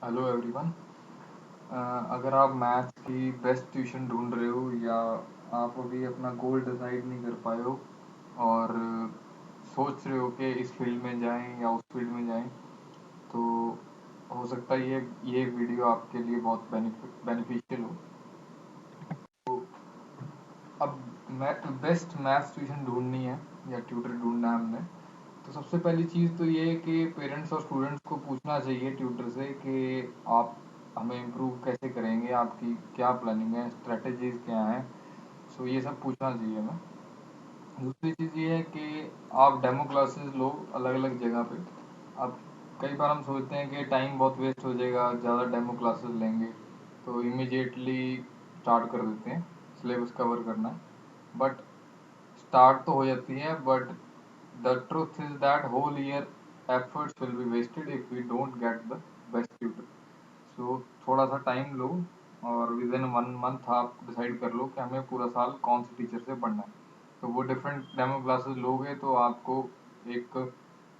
Hello everyone. अगर आप maths की बेस्ट ट्यूशन ढूंढ रहे हो या आप अभी अपना गोल डिसाइड नहीं कर पाए हो और सोच रहे हो कि इस फील्ड में जाएं या उस फील्ड में जाएं, तो हो सकता है ये वीडियो आपके लिए बहुत बेनिफिशियल हो। अब बेस्ट मैथ्स ट्यूशन ढूंढनी है या ट्यूटर ढूंढना है हमने, तो सबसे पहली चीज़ तो ये है कि पेरेंट्स और स्टूडेंट्स को पूछना चाहिए ट्यूटर से कि आप हमें इम्प्रूव कैसे करेंगे, आपकी क्या प्लानिंग है, स्ट्रेटजीज क्या हैं। सो ये सब पूछना चाहिए हमें। दूसरी चीज़ ये है कि आप डेमो क्लासेस लो अलग अलग जगह पे। अब कई बार हम सोचते हैं कि टाइम बहुत वेस्ट हो जाएगा, ज़्यादा डेमो क्लासेस लेंगे तो इमिजिएटली स्टार्ट कर देते हैं सिलेबस कवर करना। बट स्टार्ट तो हो जाती है, but the truth is that whole year efforts will be wasted if we don't get the best tutor. सो थोड़ा सा टाइम लो और विद इन 1 मंथ आप डिसाइड कर लो कि हमें पूरा साल कौन से टीचर से पढ़ना है। तो वो डिफरेंट डेमो क्लासेस लोगे तो आपको एक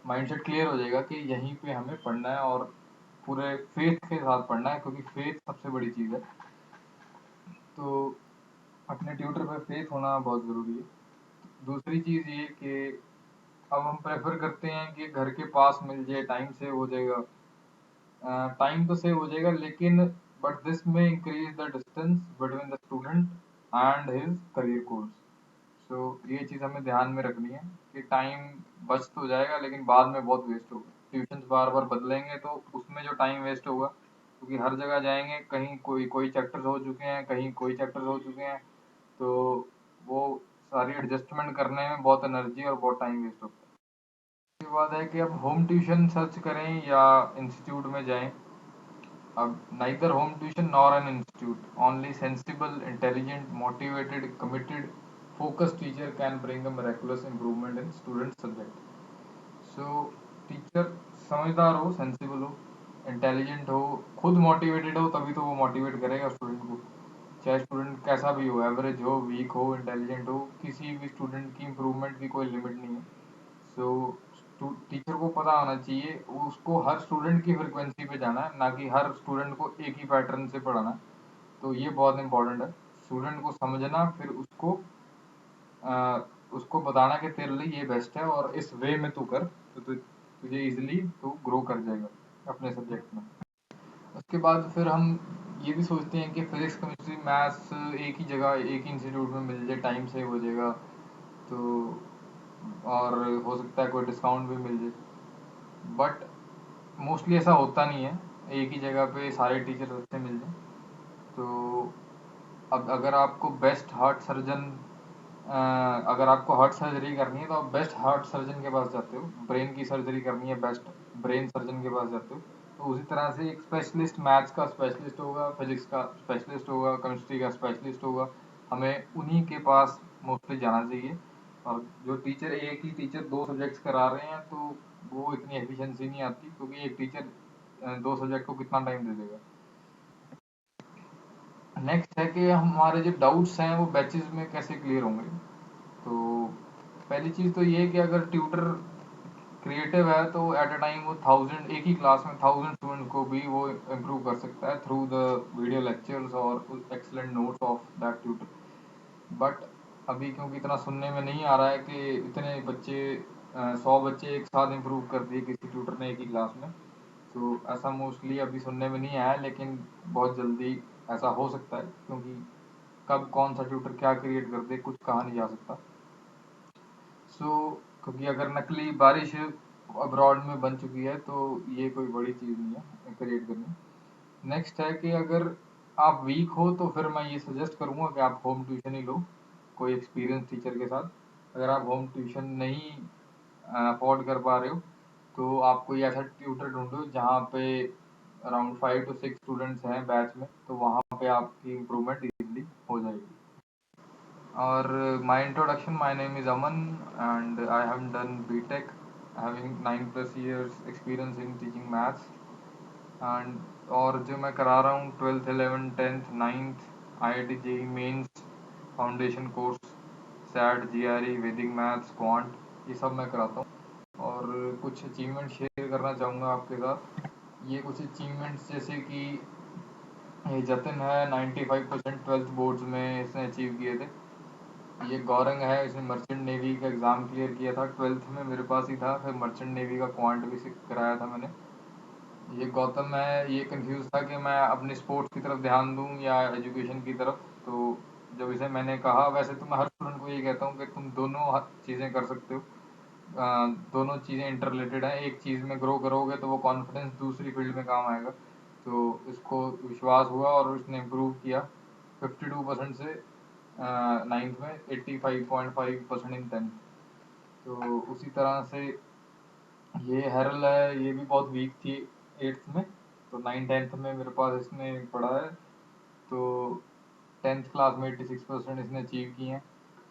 माइंडसेट क्लियर हो जाएगा कि यहीं पे हमें पढ़ना है और पूरे फेथ के साथ पढ़ना है, क्योंकि फेथ सबसे बड़ी चीज़ है। तो अपने ट्यूटर पे फेथ होना बहुत ज़रूरी है। दूसरी चीज़ ये कि अब हम प्रेफर करते हैं कि घर के पास मिल जाए, टाइम सेव हो जाएगा। टाइम तो सेव हो जाएगा, लेकिन बट दिस में increase the distance between the student and his career course. So ये चीज़ हमें ध्यान में रखनी है कि टाइम बच तो जाएगा लेकिन बाद में बहुत वेस्ट होगा। ट्यूशन बार बार बदलेंगे तो उसमें जो टाइम वेस्ट होगा, क्योंकि हर जगह जाएंगे, कहीं कोई कोई चैप्टर्स हो चुके हैं, कहीं कोई चैप्टर्स हो चुके हैं, तो वो सारी एडजस्टमेंट करने में बहुत एनर्जी और बहुत टाइम वेस्ट होता है। उसके बाद है कि अब होम ट्यूशन सर्च करें या इंस्टीट्यूट में जाएं। अब neither home tuition nor an institute, only sensible, intelligent, motivated, committed, focused teacher can bring a miraculous improvement in student subject. So teacher समझदार हो, सेंसिबल हो, इंटेलिजेंट हो, खुद मोटिवेटेड हो, तभी तो वो मोटिवेट करेगा स्टूडेंट को। चाहे स्टूडेंट कैसा भी हो, एवरेज हो, वीक हो, इंटेलिजेंट हो, किसी भी स्टूडेंट की इम्प्रूवमेंट की कोई लिमिट नहीं है। सो टीचर को पता होना चाहिए उसको हर स्टूडेंट की फ्रिक्वेंसी पे जाना है, ना कि हर स्टूडेंट को एक ही पैटर्न से पढ़ाना। तो ये बहुत इंपॉर्टेंट है, स्टूडेंट को समझना, फिर उसको बताना कि तेरे लिए ये बेस्ट है और इस वे में तू कर, तो तुझे इजिली तू ग्रो कर जाएगा अपने सब्जेक्ट में। उसके बाद फिर हम ये भी सोचते हैं कि फिजिक्स केमिस्ट्री मैथ्स एक ही जगह एक ही इंस्टीट्यूट में मिल जाए, टाइम सेव हो जाएगा, तो और हो सकता है कोई डिस्काउंट भी मिल जाए। बट मोस्टली ऐसा होता नहीं है, एक ही जगह पे सारे टीचर अच्छे मिल जाएं। तो अब अगर आपको बेस्ट हार्ट सर्जन अगर आपको हार्ट सर्जरी करनी है तो आप बेस्ट हार्ट सर्जन के पास जाते हो। ब्रेन की सर्जरी करनी है, बेस्ट ब्रेन सर्जन के पास जाते हो। तो उसी तरह से एक स्पेशलिस्ट मैथ्स का स्पेशलिस्ट होगा, फिजिक्स का स्पेशलिस्ट होगा, केमिस्ट्री का स्पेशलिस्ट होगा। हमें उन्हीं के पास मोस्टली जाना चाहिए। और जो टीचर एक ही टीचर दो सब्जेक्ट्स करा रहे हैं तो वो इतनी एफिशिएंसी नहीं आती, क्योंकि एक टीचर दो सब्जेक्ट को कितना टाइम दे देगा। नेक्स्ट है कि हमारे जो डाउट्स हैं वो बैचेस में कैसे क्लियर होंगे। तो पहली चीज़ तो ये है कि अगर ट्यूटर क्रिएटिव है तो एट अ टाइम वो 1000 एक ही क्लास में 1000 स्टूडेंट को भी वो इम्प्रूव कर सकता है थ्रू द वीडियो लेक्चर्स और excellent notes of that tutor. But अभी क्योंकि इतना सुनने में नहीं आ रहा है कि इतने बच्चे 100 बच्चे एक साथ इम्प्रूव कर दिए किसी ट्यूटर ने एक ही क्लास में, तो ऐसा मोस्टली अभी सुनने में नहीं आया, लेकिन बहुत जल्दी ऐसा हो सकता है, क्योंकि कब कौन सा ट्यूटर क्या क्रिएट कर दे कुछ कहा नहीं जा सकता। सो क्योंकि अगर नकली बारिश अब्रॉड में बन चुकी है तो ये कोई बड़ी चीज़ नहीं है क्रिएट करनी। नेक्स्ट है कि अगर आप वीक हो तो फिर मैं ये सजेस्ट करूँगा कि आप होम ट्यूशन ही लो, कोई एक्सपीरियंस टीचर के साथ। अगर आप होम ट्यूशन नहीं अफोर्ड कर पा रहे हो तो आप कोई ऐसा ट्यूटर ढूंढो जहाँ पे अराउंड 5 to 6 स्टूडेंट्स हैं बैच में, तो वहाँ पे आपकी इम्प्रूवमेंट इजीली हो जाएगी। और my introduction, my name is Aman and I have done BTech having 9+ years experience in teaching maths. And और जो मैं करा रहा हूँ 12th 11th 10th 9th IIT JEE mains foundation course, SAT GRE Vedic maths quant, ये सब मैं कराता हूँ। और कुछ अचीवमेंट शेयर करना चाहूँगा आपके साथ। ये कुछ अचीवमेंट्स जैसे कि ये जतिन है 95% ट्वेल्थ बोर्ड्स में इसने अचीव किए थे। ये गौरंग है, इसने मर्चेंट नेवी का एग्ज़ाम क्लियर किया था, ट्वेल्थ में मेरे पास ही था, फिर मर्चेंट नेवी का क्वांट भी कराया था मैंने। ये गौतम है, ये कंफ्यूज था कि मैं अपने स्पोर्ट्स की तरफ ध्यान दूं या एजुकेशन की तरफ। तो जब इसे मैंने कहा, वैसे तो मैं हर स्टूडेंट को यही कहता हूँ कि तुम दोनों चीज़ें कर सकते हो। दोनों चीज़ें इंटर रिलेटेड हैं, एक चीज़ में ग्रो करोगे तो वो कॉन्फिडेंस दूसरी फील्ड में काम आएगा। तो इसको विश्वास हुआ और उसने इम्प्रूव किया 52% से नाइन्थ में 85.5% इन टेंथ। तो उसी तरह से ये हैरल है, ये भी बहुत वीक थी एट्थ में, तो नाइन टेंथ में मेरे पास इसने पढ़ा है। तो टेंथ क्लास में 86% इसने अचीव किए हैं।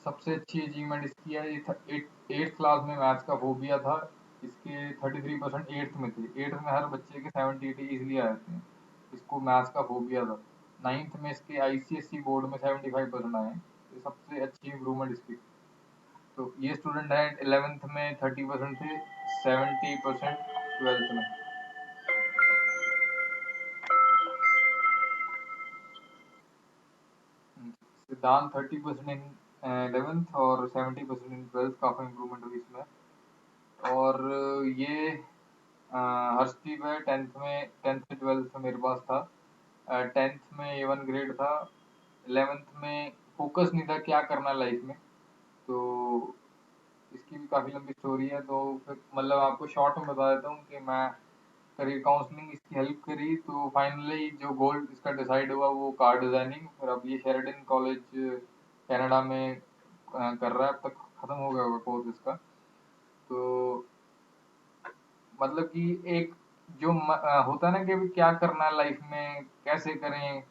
सबसे अच्छी अचीवमेंट इसकी है, ये एट्थ क्लास में मैथ्स का फोबिया था इसके, 33% एट्थ में थे। एट्थ में हर बच्चे के 70-80 इजिली आ जाते हैं, इसको मैथ्स का फोबिया था। नाइन्थ में इसके आईसीएसई बोर्ड में 75% आए हैं, ये सबसे अच्छी इम्प्रूवमेंट इसकी। तो ये स्टूडेंट है 11th में 30% थे, 70% ट्वेल्थ में। सिद्धांत 30% इन 11th और 70% इन ट्वेल्थ, काफ़ी इम्प्रूवमेंट हुई इसमें। और ये हर्षदीप है, टेंथ में ट्वेल्थ में मेरे पास था। टेंथ में A1 ग्रेड था, 11th में फोकस नहीं था क्या करना लाइफ में। तो इसकी भी काफ़ी लंबी स्टोरी है, तो फिर मतलब आपको शॉर्ट में बता देता हूँ कि मैं करियर काउंसलिंग इसकी हेल्प करी, तो फाइनली जो गोल इसका डिसाइड हुआ वो कार डिज़ाइनिंग, और अब ये शेरिडन कॉलेज कनाडा में कर रहा है। अब तक ख़त्म हो गया होगा कोर्स इसका। तो मतलब कि एक जो होता है ना कि अभी क्या करना है लाइफ में, कैसे करें,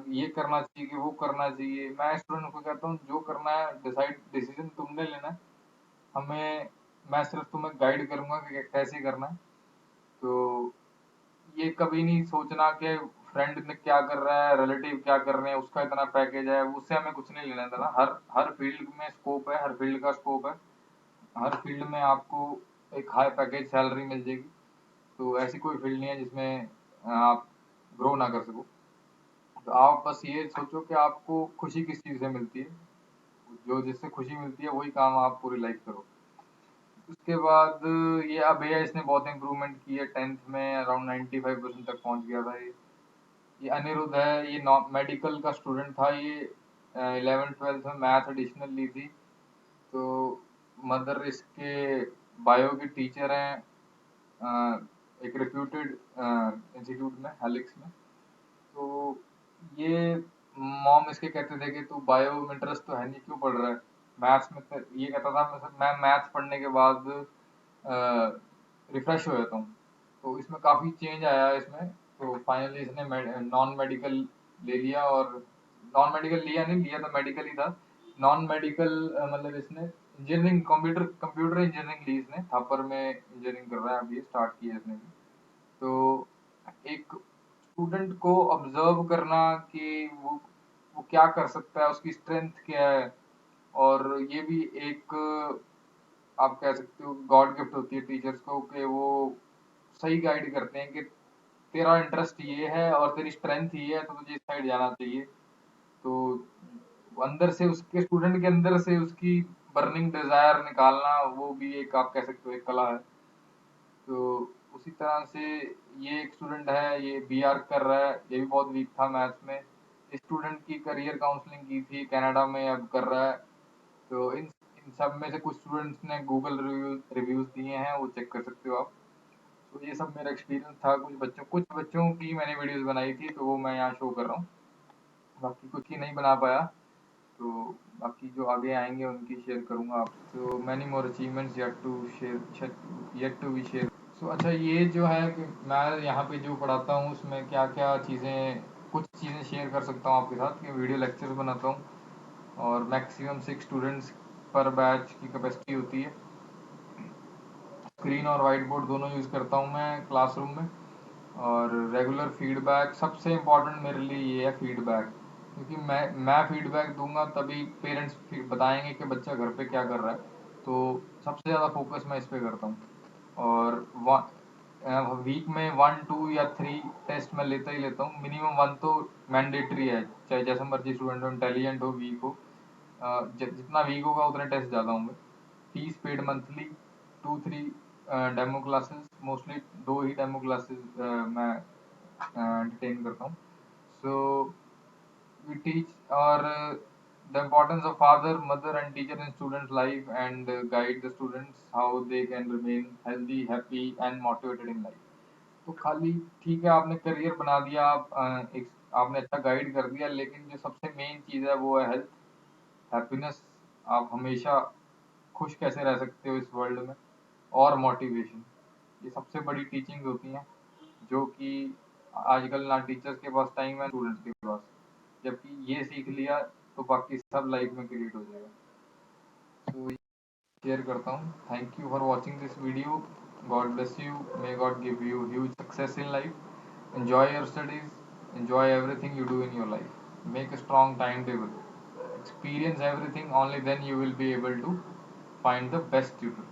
ये करना चाहिए कि वो करना चाहिए, मैं स्टूडेंट को कहता हूँ जो करना है डिसीजन तुमने लेना है, हमें मैं सिर्फ तुम्हें गाइड करूंगा कि कैसे करना है। तो ये कभी नहीं सोचना कि फ्रेंड ने क्या कर रहा है, रिलेटिव क्या कर रहे हैं, उसका इतना पैकेज है, उससे हमें कुछ नहीं लेना देना। हर हर फील्ड में स्कोप है, हर फील्ड का स्कोप है, हर फील्ड में आपको एक हाई पैकेज सैलरी मिल जाएगी। तो ऐसी कोई फील्ड नहीं है जिसमें आप ग्रो ना कर सको। तो आप बस ये सोचो कि आपको खुशी किस चीज़ से मिलती है, जो जिससे खुशी मिलती है वही काम आप पूरी लाइफ करो। उसके बाद ये अभय है, इसने बहुत इम्प्रूवमेंट की है, टेंथ में अराउंड 95% तक पहुंच गया था ये अनिरुद्ध है, ये नॉन मेडिकल का स्टूडेंट था, ये 11th 12th में मैथ एडिशनल ली थी। तो मदर इसके बायो के टीचर हैं, एक रिप्यूटेड इंस्टीट्यूट में, हेलिक्स में। तो ये मॉम इसके कहते थे कि तू बायो में इंटरेस्ट तो है नहीं, क्यों पढ़ रहा है मैथ्स में। तो ये कहता था मैं मैथ्स पढ़ने के बाद रिफ्रेश हो जाता हूँ। तो इसमें काफ़ी चेंज आया इसमें। तो फाइनली इसने नॉन मेडिकल ले लिया, और नॉन मेडिकल लिया नहीं, लिया तो मेडिकल ही था। नॉन मेडिकल मतलब इसने इंजीनियरिंग, कंप्यूटर कंप्यूटर इंजीनियरिंग ली इसने, थापर में इंजीनियरिंग कर रहा है अभी, स्टार्ट किया इसने भी। तो एक स्टूडेंट को ऑब्जर्व करना कि वो क्या कर सकता है, उसकी स्ट्रेंथ क्या है, और ये भी एक आप कह सकते हो गॉड गिफ्ट होती है टीचर्स को, कि वो सही गाइड करते हैं कि तेरा इंटरेस्ट ये है और तेरी स्ट्रेंथ ये है, तो तुझे इस साइड जाना चाहिए। तो अंदर से उसके, स्टूडेंट के अंदर से उसकी बर्निंग डिजायर निकालना, वो भी एक आप कह सकते हो एक कला है। तो उसी तरह से ये एक स्टूडेंट है, ये बीआर कर रहा है, ये भी बहुत वीक था मैथ्स में। स्टूडेंट की करियर काउंसलिंग की थी कनाडा में, अब कर रहा है। तो इन सब में से कुछ स्टूडेंट्स ने गूगल रिव्यूज दिए हैं, वो चेक कर सकते हो आप। तो ये सब मेरा एक्सपीरियंस था, कुछ बच्चों की मैंने वीडियोस बनाई थी, तो वो मैं यहाँ शो कर रहा हूँ। बाकी कुछ की नहीं बना पाया, तो बाकी जो आगे आएंगे उनकी शेयर करूँगा आप। तो many more achievements yet to be share. So अच्छा, ये जो है कि मैं यहाँ पे जो पढ़ाता हूँ उसमें क्या क्या चीज़ें, कुछ चीज़ें शेयर कर सकता हूँ आपके साथ, कि वीडियो लेक्चर्स बनाता हूँ, और मैक्सिमम 6 स्टूडेंट्स पर बैच की कैपेसिटी होती है। स्क्रीन और वाइट बोर्ड दोनों यूज़ करता हूँ मैं क्लासरूम में। और रेगुलर फीडबैक, सबसे इम्पोर्टेंट मेरे लिए ये है फीडबैक, क्योंकि मैं फीडबैक दूंगा तभी पेरेंट्स बताएंगे कि बच्चा घर पे क्या कर रहा है। तो सबसे ज़्यादा फोकस मैं इस पे करता हूँ। और वीक में 1 2 या 3 टेस्ट मैं लेता ही लेता हूँ, मिनिमम 1 तो मैंडेटरी है, चाहे जैसा मर्जी स्टूडेंट हो, इंटेलिजेंट हो, वीक हो। जितना वीक होगा उतने टेस्ट ज़्यादा होंगे। Fees paid monthly, 2 3 demo classes, mostly 2 ही डेमो क्लासेस मैं एंटरटेन करता हूँ। सो we teach or the importance of father, mother and teacher in students life, and guide the students how they can remain healthy, happy and motivated in life। तो खाली ठीक है, आपने career बना दिया, आप एक आपने अच्छा गाइड कर दिया, लेकिन जो सबसे मेन चीज़ है वो है हेल्थ, हैप्पीनेस। आप हमेशा खुश कैसे रह सकते हो इस वर्ल्ड में, और मोटिवेशन। ये सबसे बड़ी टीचिंग होती हैं, जो कि आजकल ना टीचर्स के पास टाइम है स्टूडेंट्स के पास। जबकि ये सीख लिया तो बाकी सब लाइफ में क्रिएट हो जाएगा। तो शेयर करता हूँ। Thank you for watching this video. God bless you, may God give you huge success in life. Enjoy your studies, enjoy everything you do in your life, make a strong timetable, experience everything, only then you will be able to find the best tutor।